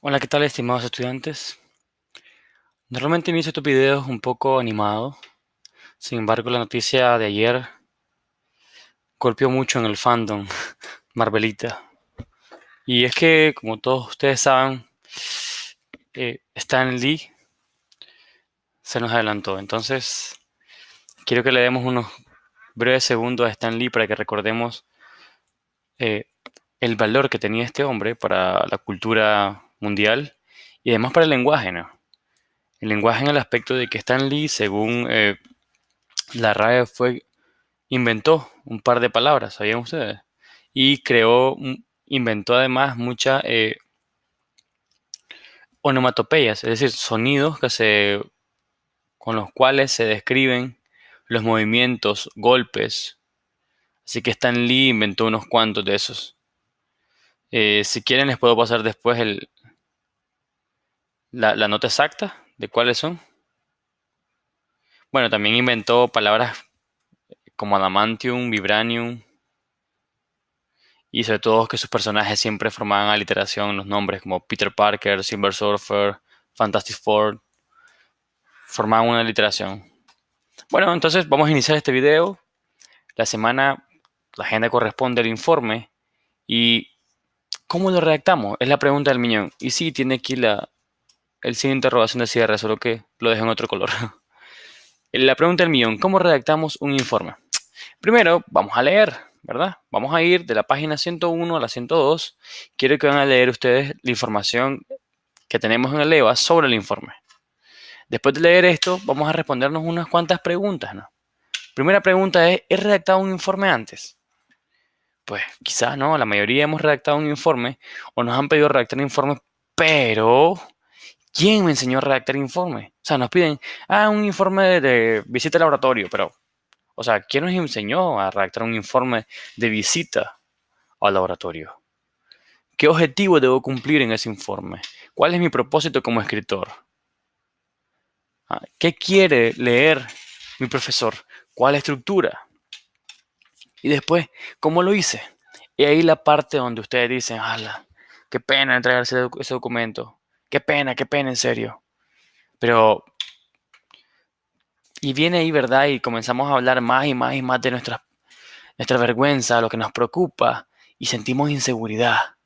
Hola, ¿qué tal, estimados estudiantes? Normalmente inicio estos videos un poco animado. Sin embargo, la noticia de ayer golpeó mucho en el fandom Marvelita. Y es que, como todos ustedes saben, Stan Lee se nos adelantó. Entonces, quiero que le demos unos breves segundos a Stan Lee para que recordemos eh, el valor que tenía este hombre para la cultura mundial y además para el lenguaje, ¿no? El lenguaje en el aspecto de que Stan Lee, según la RAE, inventó un par de palabras, ¿sabían ustedes? Y inventó además muchas onomatopeyas, es decir, sonidos con los cuales se describen los movimientos, golpes. Así que Stan Lee inventó unos cuantos de esos. Si quieren les puedo pasar después la nota exacta de cuáles son. Bueno, también inventó palabras como adamantium, vibranium, y sobre todo que sus personajes siempre formaban aliteración, los nombres como Peter Parker, Silver Surfer, Fantastic Four, formaban una aliteración. Bueno, entonces vamos a iniciar este video. La semana, la agenda corresponde al informe. ¿Y cómo lo redactamos? Es la pregunta del millón. Y sí, tiene aquí el signo de interrogación de cierre, solo que lo dejo en otro color. La pregunta del millón, ¿cómo redactamos un informe? Primero, vamos a leer, ¿verdad? Vamos a ir de la página 101 a la 102. Quiero que van a leer ustedes la información que tenemos en el EVA sobre el informe. Después de leer esto, vamos a respondernos unas cuantas preguntas, ¿no? Primera pregunta es, ¿he redactado un informe antes? Pues quizás no, la mayoría hemos redactado un informe o nos han pedido redactar informes, pero ¿quién me enseñó a redactar informe? O sea, nos piden, un informe de visita al laboratorio, pero, o sea, ¿quién nos enseñó a redactar un informe de visita al laboratorio? ¿Qué objetivo debo cumplir en ese informe? ¿Cuál es mi propósito como escritor? ¿Qué quiere leer mi profesor? ¿Cuál estructura? Y después, ¿cómo lo hice? Y ahí la parte donde ustedes dicen, ¡hala! Qué pena entregar ese documento. Qué pena, en serio. Pero, y viene ahí, ¿verdad? Y comenzamos a hablar más y más y más de nuestra vergüenza, lo que nos preocupa, y sentimos inseguridad.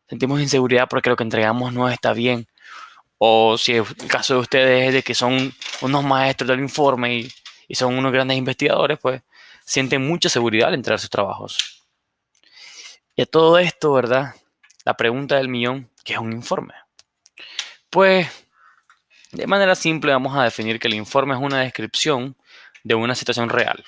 Sentimos inseguridad porque lo que entregamos no está bien. O si el caso de ustedes es de que son unos maestros del informe y son unos grandes investigadores, pues sienten mucha seguridad al entregar sus trabajos. Y a todo esto, ¿verdad? La pregunta del millón, ¿qué es un informe? Pues, de manera simple vamos a definir que el informe es una descripción de una situación real.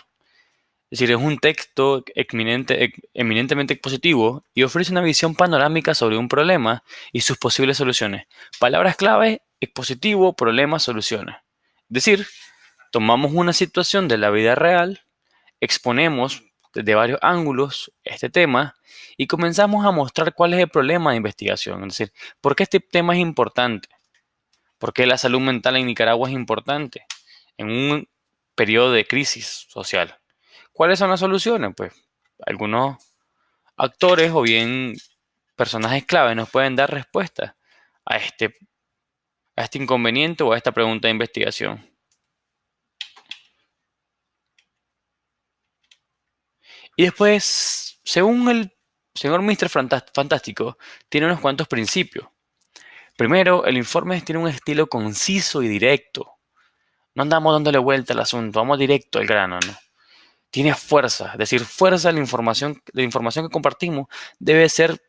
Es decir, es un texto eminentemente expositivo y ofrece una visión panorámica sobre un problema y sus posibles soluciones. Palabras clave, expositivo, problema, soluciones. Es decir, tomamos una situación de la vida real, exponemos desde varios ángulos este tema y comenzamos a mostrar cuál es el problema de investigación. Es decir, por qué este tema es importante, por qué la salud mental en Nicaragua es importante en un periodo de crisis social. ¿Cuáles son las soluciones? Pues algunos actores o bien personajes clave nos pueden dar respuesta a a este inconveniente o a esta pregunta de investigación. Y después, según el señor Mr. Fantástico, tiene unos cuantos principios. Primero, el informe tiene un estilo conciso y directo. No andamos dándole vuelta al asunto, vamos directo al grano, ¿no? Tiene fuerza, es decir, fuerza la información que compartimos debe ser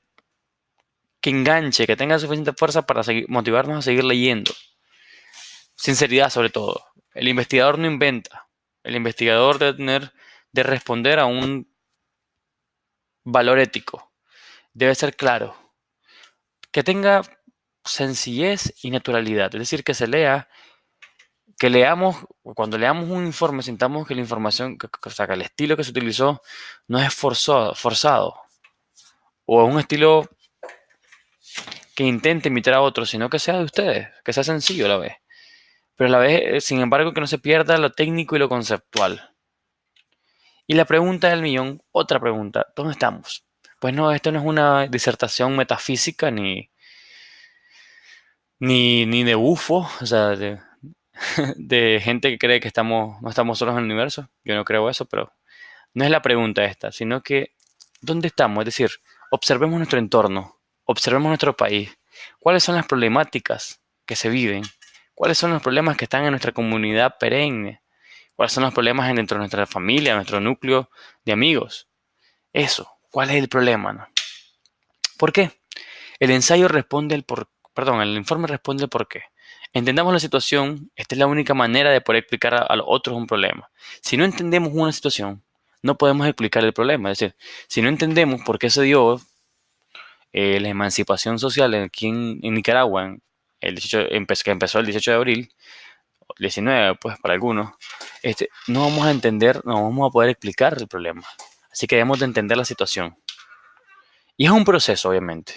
que enganche, que tenga suficiente fuerza para motivarnos a seguir leyendo. Sinceridad sobre todo. El investigador no inventa. El investigador de responder a un valor ético. Debe ser claro. Que tenga sencillez y naturalidad. Es decir, que leamos, cuando leamos un informe, sintamos que la información, o sea, que el estilo que se utilizó no es forzado o es un estilo que intente imitar a otros, sino que sea de ustedes, que sea sencillo a la vez. Pero a la vez, sin embargo, que no se pierda lo técnico y lo conceptual. Y la pregunta del millón, otra pregunta, ¿dónde estamos? Pues no, esto no es una disertación metafísica ni de UFO, o sea, de gente que cree que no estamos solos en el universo. Yo no creo eso, pero no es la pregunta esta, sino que ¿dónde estamos? Es decir, observemos nuestro entorno, observemos nuestro país. ¿Cuáles son las problemáticas que se viven? ¿Cuáles son los problemas que están en nuestra comunidad perenne? ¿Cuáles son los problemas dentro de nuestra familia, nuestro núcleo de amigos? Eso, ¿cuál es el problema, no? ¿Por qué? El ensayo responde perdón, el informe responde el por qué. Entendamos la situación, esta es la única manera de poder explicar a los otros un problema. Si no entendemos una situación, no podemos explicar el problema. Es decir, si no entendemos por qué se dio la emancipación social aquí en Nicaragua, que empezó el 18 de abril, 19, pues para algunos, no vamos a entender, no vamos a poder explicar el problema. Así que debemos de entender la situación. Y es un proceso, obviamente.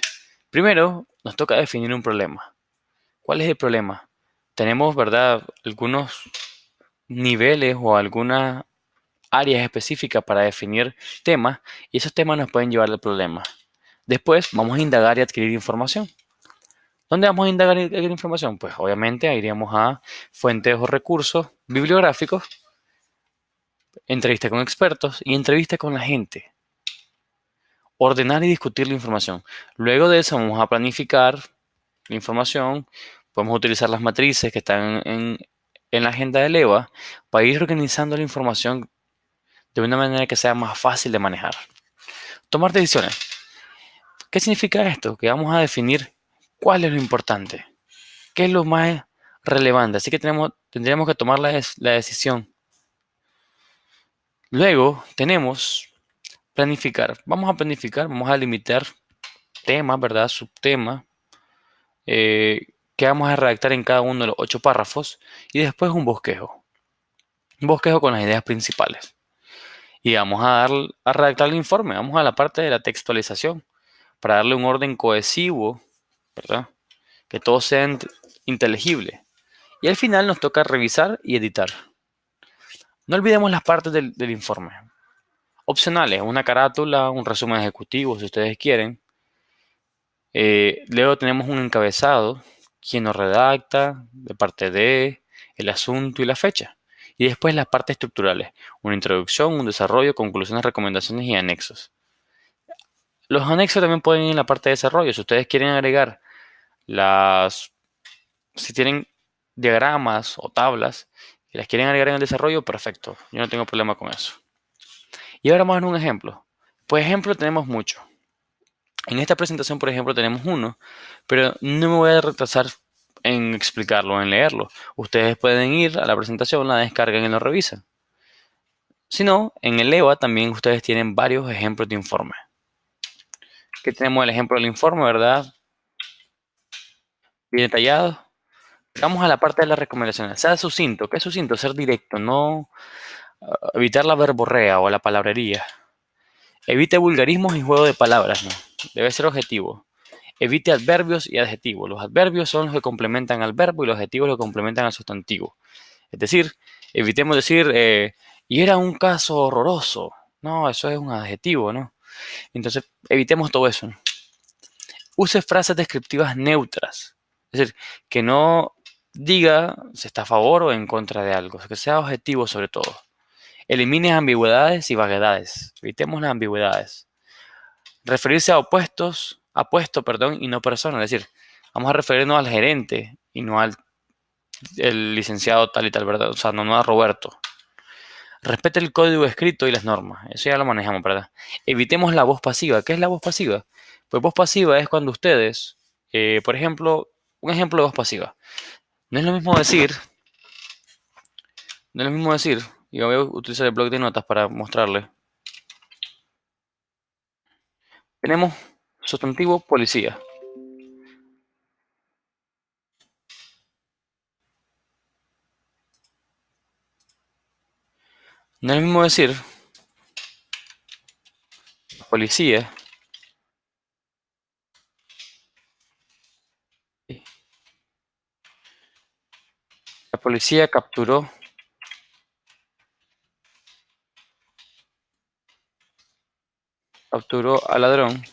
Primero, nos toca definir un problema. ¿Cuál es el problema? Tenemos, ¿verdad?, algunos niveles o algunas áreas específicas para definir temas y esos temas nos pueden llevar al problema. Después vamos a indagar y adquirir información. ¿Dónde vamos a indagar y adquirir información? Pues obviamente iríamos a fuentes o recursos bibliográficos, entrevista con expertos y entrevista con la gente. Ordenar y discutir la información. Luego de eso vamos a planificar la información. Podemos utilizar las matrices que están en la agenda de EVA para ir organizando la información de una manera que sea más fácil de manejar. Tomar decisiones. ¿Qué significa esto? Que vamos a definir cuál es lo importante, qué es lo más relevante. Así que tendríamos que tomar la decisión. Luego tenemos planificar. Vamos a planificar, vamos a limitar temas, ¿verdad? Subtemas que vamos a redactar en cada uno de los 8 párrafos y después un bosquejo. Un bosquejo con las ideas principales. Y vamos a redactar el informe. Vamos a la parte de la textualización para darle un orden cohesivo, ¿verdad? Que todo sea inteligible. Y al final nos toca revisar y editar. No olvidemos las partes del informe. Opcionales, una carátula, un resumen ejecutivo si ustedes quieren. Luego tenemos un encabezado, quien nos redacta, de parte de, el asunto y la fecha. Y después las partes estructurales, una introducción, un desarrollo, conclusiones, recomendaciones y anexos. Los anexos también pueden ir en la parte de desarrollo. Si ustedes quieren agregar si tienen diagramas o tablas y las quieren agregar en el desarrollo, perfecto. Yo no tengo problema con eso. Y ahora vamos a ver un ejemplo. Pues ejemplo tenemos mucho. En esta presentación, por ejemplo, tenemos uno, pero no me voy a retrasar en explicarlo, en leerlo. Ustedes pueden ir a la presentación, la descargan y lo revisan. Si no, en el EVA también ustedes tienen varios ejemplos de informe. Aquí tenemos el ejemplo del informe, ¿verdad? Bien detallado. Vamos a la parte de las recomendaciones. Sea sucinto. ¿Qué es sucinto? Ser directo, no evitar la verborrea o la palabrería. Evite vulgarismos y juego de palabras, ¿no? Debe ser objetivo. Evite adverbios y adjetivos. Los adverbios son los que complementan al verbo y los adjetivos los que complementan al sustantivo. Es decir, evitemos decir, y era un caso horroroso. No, eso es un adjetivo, ¿no? Entonces, evitemos todo eso, ¿no? Use frases descriptivas neutras. Es decir, que no diga si está a favor o en contra de algo, que sea objetivo sobre todo. Elimine ambigüedades y vaguedades. Evitemos las ambigüedades. Referirse a puesto, perdón, y no persona. Es decir, vamos a referirnos al gerente y no al el licenciado tal y tal, ¿verdad? O sea, no a Roberto. Respete el código escrito y las normas. Eso ya lo manejamos, ¿verdad? Evitemos la voz pasiva. ¿Qué es la voz pasiva? Pues voz pasiva es cuando ustedes, por ejemplo, un ejemplo de voz pasiva. No es lo mismo decir, no es lo mismo decir, y voy a utilizar el bloc de notas para mostrarle. Tenemos sustantivo policía. No es lo mismo decir policía. La policía capturó al ladrón.